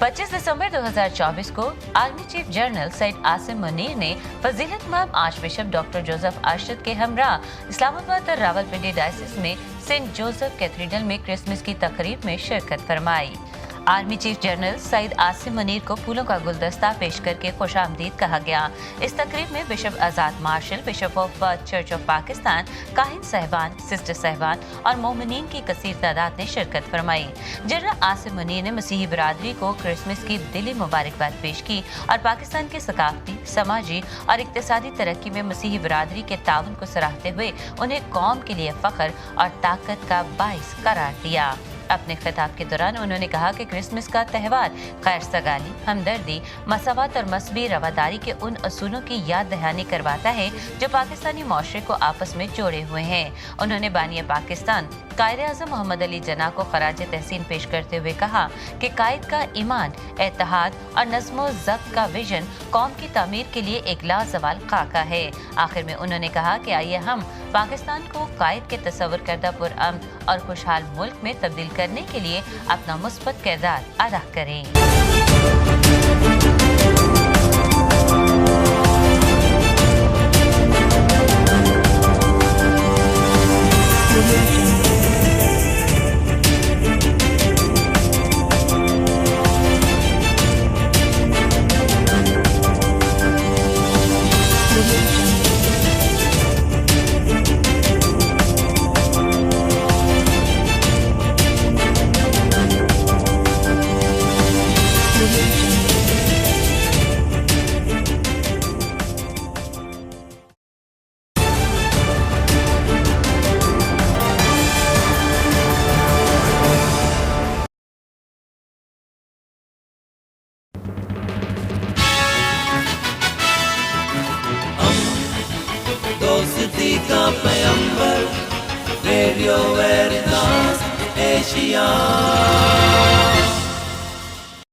25 दिसंबर 2024 को army chief general Syed Asim Munir ने फजीलतमंद archbishop doctor Joseph Arshad के हमरा इस्लामाबाद और रावलपिंडी डायसिस में सेंट जोसेफ कैथेड्रल में क्रिसमस की तकरीब में शिरकत फरमाई। Army chief general Syed Asim Munir को फूलों का गुलदस्ता पेश करके खुशामदीद कहा गया। इस तकरीब में bishop Azad Marshall, bishop of church of Pakistan, काहिन साहबान, सिस्टर साहबान और मोमिनीन की कसीर तादाद ने शिरकत फरमाई। जनरल आसिम मुनीर ने मसीही बरादरी को क्रिसमस की दिली मुबारकबाद पेश की और पाकिस्तान की सकाफती, समाजी और इक्तिसादी तरक्की में मसीही बरादरी के ताउन को सराहते हुए उन्हें कौम के लिए फख्र और ताकत का बाइस करार दिया। अपने खिताब के दौरान उन्होंने कहा कि क्रिसमस का त्यौहार खैर सगाली, हमदर्दी, मसावत और मसबी रवादारी के उन असूलों की याद दहानी करवाता है जो पाकिस्तानी माशरे को आपस में जोड़े हुए हैं। उन्होंने बानिया पाकिस्तान कायद-ए-आज़म मोहम्मद अली जना को खराज तहसीन पेश करते हुए कहा कि कायद का ईमान, एतहाद और नज़्म ज़ब्त का विजन कौम की तामीर के लिए एक लाजवाल खाका है। आखिर में उन्होंने कहा कि आइए हम पाकिस्तान को कायद के तस्वर करदा पुरअमन और खुशहाल मुल्क में तब्दील करने के लिए अपना मुस्बत किरदार अदा करें। दोस्ती का पैगंबर रेडियो वेरितास एशिया।